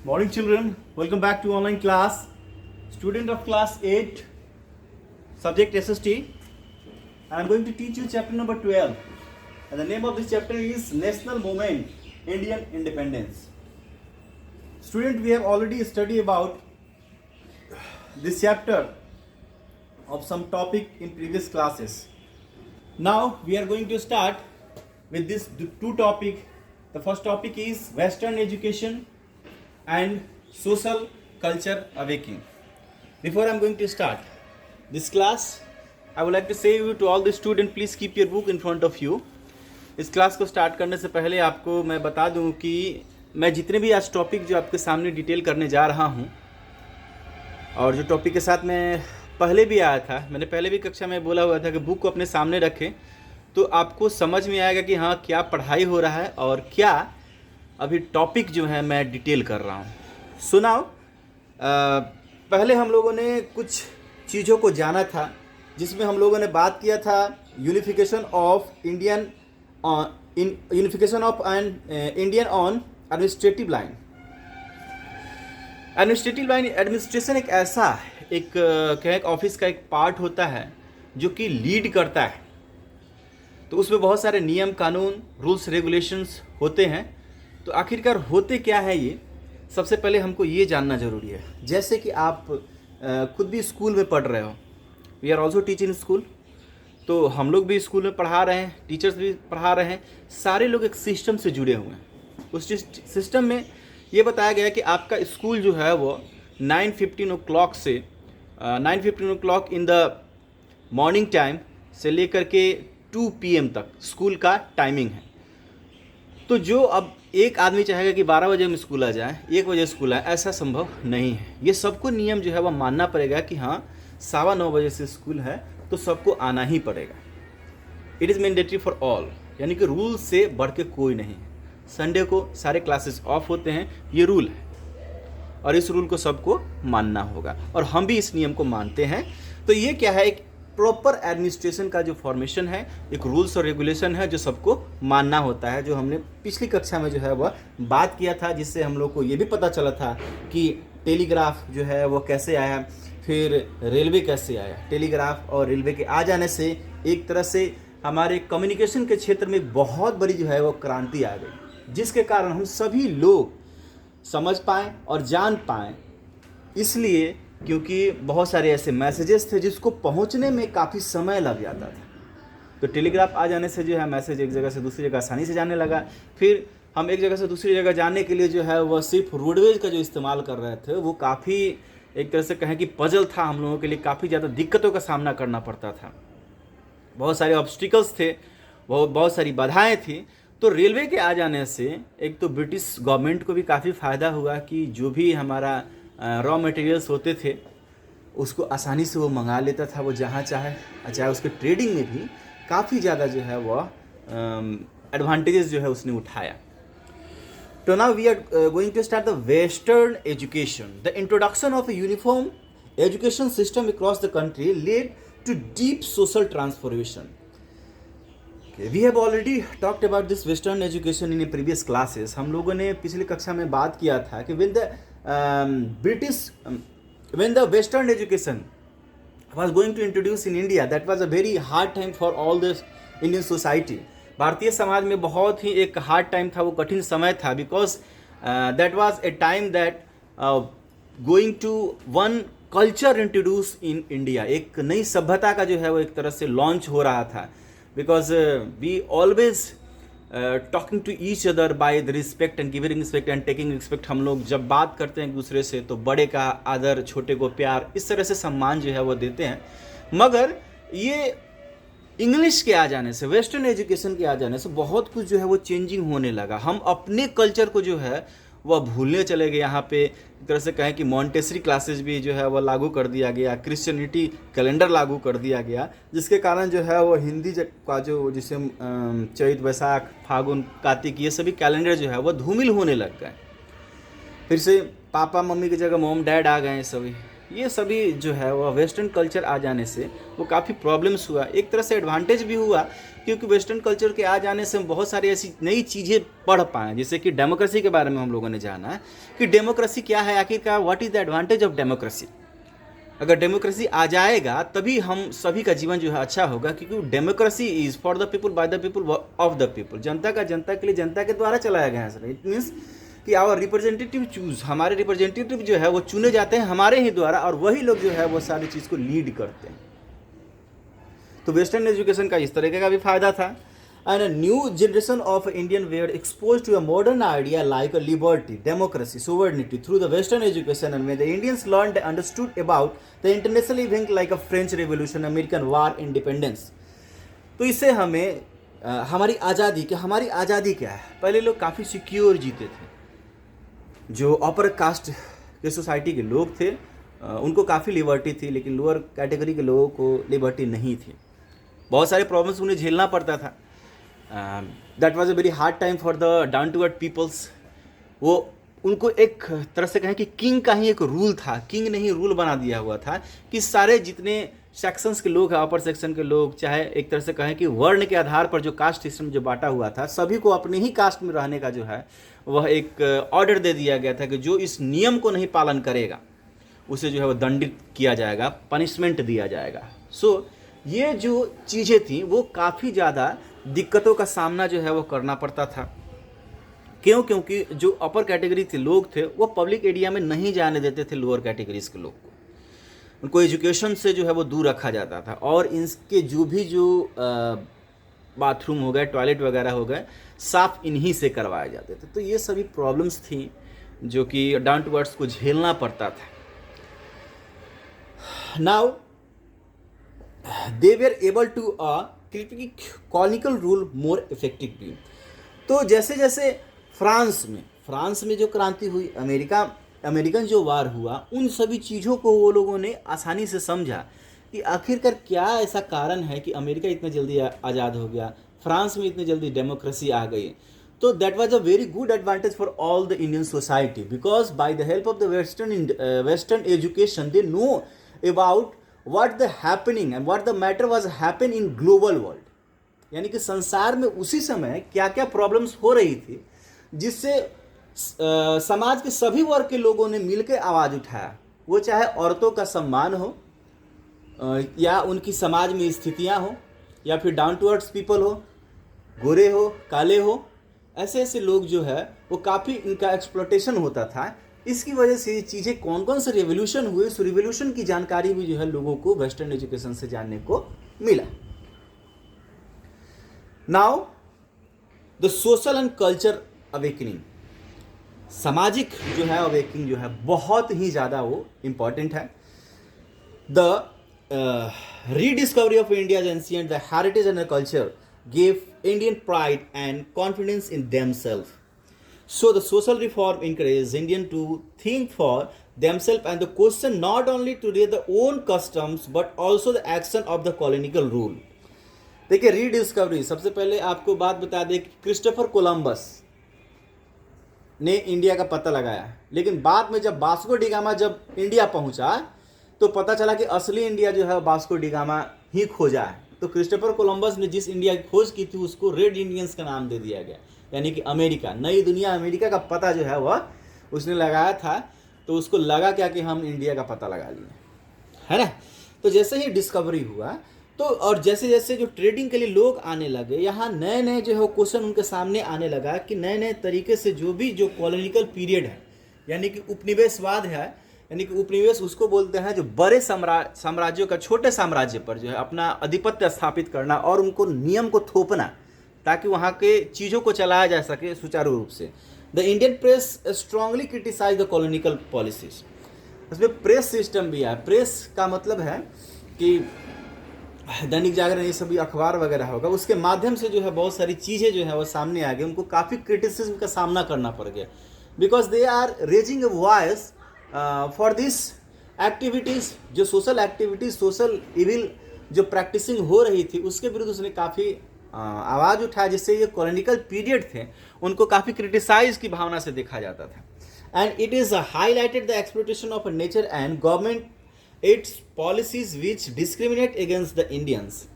Morning children, welcome back to online class. Student of class 8, subject SST. I am going to teach you chapter number 12. And the name of this chapter is National Movement, Indian Independence. Student, we have already studied about this chapter of some topic in previous classes. Now we are going to start with this two topic. The first topic is Western education and social culture awakening. Before I am going to start this class, I would like to say you to all the students, please keep your book in front of you. इस class को start करने से पहले आपको मैं बता दूं कि मैं जितने भी आज टॉपिक जो आपके सामने डिटेल करने जा रहा हूं, और जो टॉपिक के साथ मैं पहले भी आया था, मैंने पहले भी कक्षा में बोला हुआ था कि बुक को अपने सामने रखें तो आपको समझ में आएगा कि हाँ क्या पढ़ाई हो रहा है और क्या अभी टॉपिक जो है मैं डिटेल कर रहा हूँ. सुनाओ, पहले हम लोगों ने कुछ चीज़ों को जाना था जिसमें हम लोगों ने बात किया था unification of Indian on administrative line. Administrative line administration एक ऑफिस का एक पार्ट होता है जो कि लीड करता है. तो उसमें बहुत सारे नियम कानून रूल्स रेगुलेशंस होते हैं. तो आखिरकार होते क्या है ये सबसे पहले हमको ये जानना ज़रूरी है. जैसे कि आप खुद भी स्कूल में पढ़ रहे हो, we are also teaching in school, तो हम लोग भी स्कूल में पढ़ा रहे हैं, टीचर्स भी पढ़ा रहे हैं, सारे लोग एक सिस्टम से जुड़े हुए हैं. उस सिस्टम में ये बताया गया कि आपका स्कूल जो है वो 9:15 o'clock से 9:15 o'clock in the morning time से लेकर के 2 PM तक स्कूल का टाइमिंग है. तो जो अब एक आदमी चाहेगा कि 12 बजे में स्कूल आ जाए, 1 बजे स्कूल आए, ऐसा संभव नहीं है. ये सबको नियम जो है वह मानना पड़ेगा कि हाँ 9:15 बजे से स्कूल है तो सबको आना ही पड़ेगा. It is mandatory for all, यानी कि रूल से बढ़ के कोई नहीं. संडे को सारे क्लासेस ऑफ होते हैं, ये रूल है और इस रूल को सबको मानना होगा और हम भी इस नियम को मानते हैं. तो ये क्या है, एक प्रॉपर एडमिनिस्ट्रेशन का जो फॉर्मेशन है, एक रूल्स और रेगुलेशन है जो सबको मानना होता है, जो हमने पिछली कक्षा में जो है वह बात किया था, जिससे हम लोग को ये भी पता चला था कि टेलीग्राफ जो है वो कैसे आया, फिर रेलवे कैसे आया. टेलीग्राफ और रेलवे के आ जाने से एक तरह से हमारे कम्युनिकेशन के क्षेत्र में बहुत बड़ी जो है वो क्रांति आ गई, जिसके कारण हम सभी लोग समझ पाएँ और जान पाएँ. इसलिए क्योंकि बहुत सारे ऐसे मैसेजेस थे जिसको पहुंचने में काफ़ी समय लग जाता था. तो टेलीग्राफ आ जाने से जो है मैसेज एक जगह से दूसरी जगह आसानी से जाने लगा. फिर हम एक जगह से दूसरी जगह जाने के लिए जो है वह सिर्फ रोडवेज का जो इस्तेमाल कर रहे थे, वो काफ़ी एक तरह से कहें कि पजल था. हम लोगों के लिए काफ़ी ज़्यादा दिक्कतों का सामना करना पड़ता था, बहुत सारे ऑब्स्टिकल्स थे, बहुत सारी बाधाएँ थी. तो रेलवे के आ जाने से एक तो ब्रिटिश गवर्नमेंट को भी काफ़ी फ़ायदा हुआ कि जो भी हमारा रॉ मटेरियल्स होते थे उसको आसानी से वो मंगा लेता था, वो जहाँ चाहे उसके ट्रेडिंग में भी काफ़ी ज़्यादा जो है वह एडवांटेजेस जो है उसने उठाया. तो now we are going to start the western education. The introduction of a uniform education system across the country led to deep social transformation. We have already talked about this western education in a previous classes. हम लोगों ने पिछली कक्षा में बात किया था कि when the Western education was going to introduce in India, that was a very hard time for all the Indian society. Bharatiya Samaj में बहुत ही एक हार्ड टाइम था, वो कठिन समय था, because that was a time that going to one culture introduce in India. एक नई सभ्यता का जो है वो एक तरह से लॉन्च हो रहा था, because we always talking to each other by the respect and giving respect and taking respect. हम लोग जब बात करते हैं एक दूसरे से तो बड़े का आदर, छोटे को प्यार, इस तरह से सम्मान जो है वो देते हैं. मगर ये इंग्लिश के आ जाने से, वेस्टर्न एजुकेशन के आ जाने से बहुत कुछ जो है वो चेंजिंग होने लगा. हम अपने कल्चर को जो है वह भूलने चले गए. यहाँ पे एक तरह से कहें कि मॉन्टेसरी क्लासेस भी जो है वह लागू कर दिया गया, क्रिश्चियनिटी कैलेंडर लागू कर दिया गया, जिसके कारण जो है वो हिंदी का जो जिसे चैत वैशाख फागुन कार्तिक ये सभी कैलेंडर जो है वह धूमिल होने लग गए. फिर से पापा मम्मी की जगह मॉम डैड आ गए सभी. ये सभी जो है वो वेस्टर्न कल्चर आ जाने से वो काफ़ी प्रॉब्लम्स हुआ। एक तरह से एडवांटेज भी हुआ, क्योंकि वेस्टर्न कल्चर के आ जाने से हम बहुत सारी ऐसी नई चीज़ें पढ़ पाएँ, जैसे कि डेमोक्रेसी के बारे में हम लोगों ने जाना कि डेमोक्रेसी क्या है आखिरकार, what is the advantage of democracy. अगर डेमोक्रेसी आ जाएगा तभी हम सभी का जीवन जो है अच्छा होगा, क्योंकि democracy is for the people, by the people, of the people. जनता का जनता के लिए, जनता के द्वारा चलाया गया है सर। इट मीन्स कि आवर रिप्रेजेंटेटिव चूज, हमारे रिप्रेजेंटेटिव जो है वो चुने जाते हैं हमारे ही द्वारा, और वही लोग जो है वो सारी चीज़ को लीड करते हैं। तो वेस्टर्न एजुकेशन का इस तरीके का भी फायदा था। And a new generation of Indian were expose to a modern idea like a liberty, democracy, sovereignty through the western education, and when the Indians learned and understood about the international event like a French Revolution, American War, Independence। तो इससे हमें हमारी आज़ादी क्या है। पहले लोग काफ़ी सिक्योर जीते थे, जो अपर कास्ट के सोसाइटी के लोग थे उनको काफ़ी लिबर्टी थी, लेकिन लोअर कैटेगरी के लोगों को लिबर्टी नहीं थी। बहुत सारे प्रॉब्लम्स उन्हें झेलना पड़ता था। That was a very hard time for the down to earth peoples. वो उनको एक तरह से कहें कि किंग का ही एक रूल था, किंग ने ही रूल बना दिया हुआ था कि सारे जितने सेक्शंस के लोग हैं, अपर सेक्शन के लोग, चाहे एक तरह से कहें कि वर्ण के आधार पर जो कास्ट सिस्टम जो बांटा हुआ था, सभी को अपने ही कास्ट में रहने का जो है वह एक ऑर्डर दे दिया गया था कि जो इस नियम को नहीं पालन करेगा उसे जो है वो दंडित किया जाएगा, पनिशमेंट दिया जाएगा। सो ये जो चीज़ें थी वो काफ़ी ज़्यादा दिक्कतों का सामना जो है वो करना पड़ता था। क्योंकि जो अपर कैटेगरी के लोग थे वो पब्लिक एरिया में नहीं जाने देते थे लोअर कैटेगरीज के लोग को, उनको एजुकेशन से जो है वो दूर रखा जाता था, और इनके जो बाथरूम हो गए, टॉयलेट वगैरह हो गए, साफ इन्हीं से करवाए जाते थे। तो ये सभी प्रॉब्लम्स थी जो कि डाउन टू अर्थ को झेलना पड़ता था। Now they were able to colonial rule more effectively. तो जैसे जैसे फ्रांस में जो क्रांति हुई, अमेरिकन जो वार हुआ, उन सभी चीज़ों को वो लोगों ने आसानी से समझा कि आखिरकार क्या ऐसा कारण है कि अमेरिका इतना जल्दी आज़ाद हो गया, फ्रांस में इतनी जल्दी डेमोक्रेसी आ गई। तो that was a very good advantage for all the Indian society, because by the help of the western education they know about what the happening and what the matter was happen in global world. यानी कि संसार में उसी समय क्या क्या problems हो रही थी, जिससे समाज के सभी वर्ग के लोगों ने मिलकर आवाज़ उठाया। वो चाहे औरतों का सम्मान हो, या उनकी समाज में स्थितियां हो, या फिर डाउन टू अर्थ पीपल हो, गोरे हो, काले हो, ऐसे ऐसे लोग जो है वो काफ़ी इनका एक्सप्लॉटेशन होता था। इसकी वजह से ये चीज़ें कौन कौन से रेवोल्यूशन हुए, उस रेवोल्यूशन की जानकारी भी जो है लोगों को वेस्टर्न एजुकेशन से जानने को मिला। Now the social and culture awakening, सामाजिक जो है अवेकनिंग जो है बहुत ही ज़्यादा वो इम्पॉर्टेंट है। The rediscovery of India's ancient the heritage and the culture gave Indian pride and confidence in themselves. So the social reform encouraged Indians to think for themselves and to question not only today their own customs but also the action of the colonial rule. देखिए rediscovery, सबसे पहले आपको बात बता दें कि Christopher Columbus ने India का पता लगाया, लेकिन बाद में जब वास्को डी गामा जब इंडिया पहुंचा तो पता चला कि असली इंडिया जो है वास्को डी गामा ही खोजा है। तो क्रिस्टोफर कोलंबस ने जिस इंडिया की खोज की थी उसको रेड इंडियंस का नाम दे दिया गया, यानी कि अमेरिका, नई दुनिया, अमेरिका का पता जो है वह उसने लगाया था। तो उसको लगा क्या कि हम इंडिया का पता लगा लिए, है ना। तो जैसे ही डिस्कवरी हुआ तो और जैसे जैसे जो ट्रेडिंग के लिए लोग आने लगे, यहाँ नए नए जो है क्वेश्चन उनके सामने आने लगा कि नए नए तरीके से जो कॉलोनियल पीरियड है, यानी कि उपनिवेशवाद है, यानी कि उपनिवेश उसको बोलते हैं जो बड़े साम्राज्यों का छोटे साम्राज्य पर जो है अपना आधिपत्य स्थापित करना और उनको नियम को थोपना ताकि वहाँ के चीज़ों को चलाया जा सके सुचारू रूप से। The Indian press strongly criticise the colonial policies. उसमें प्रेस सिस्टम भी है। प्रेस का मतलब है कि दैनिक जागरण, ये सभी अखबार वगैरह होगा, उसके माध्यम से जो है बहुत सारी चीज़ें जो है वो सामने आ गई। उनको काफ़ी क्रिटिसिज्म का सामना करना पड़ गया, because they are raising a voice for this activities, जो सोशल एक्टिविटीज़, सोशल इविल जो प्रैक्टिसिंग हो रही थी उसके विरुद्ध उसने काफ़ी आवाज़ उठाया, जिससे ये कॉलोनियल पीरियड थे उनको काफ़ी क्रिटिसाइज की भावना से देखा जाता था। And it is highlighted the exploitation of nature and government its policies which discriminate against the Indians.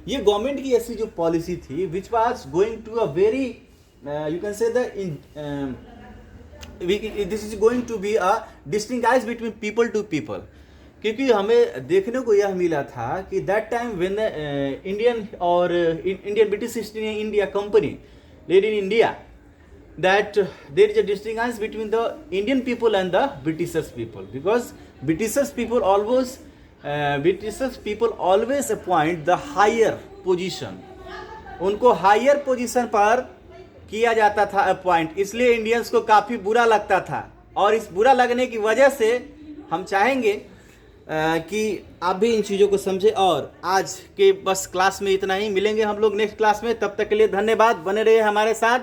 ये गवर्नमेंट की ऐसी जो पॉलिसी थी which was going to a very you can say the this is going to be a distinguish between people to people. क्योंकि हमें देखने को यह मिला था कि दैट टाइम व्हेन इंडियन और Indian British East India company led in India, that there is a distinction between the Indian people and the Britishers people, because Britishers people always appoint the higher position, उनको higher position पर किया जाता था appoint, इसलिए Indians को काफ़ी बुरा लगता था। और इस बुरा लगने की वजह से हम चाहेंगे कि आप भी इन चीज़ों को समझें। और आज के बस क्लास में इतना ही, मिलेंगे हम लोग नेक्स्ट क्लास में, तब तक के लिए धन्यवाद, बने रहिए हमारे साथ।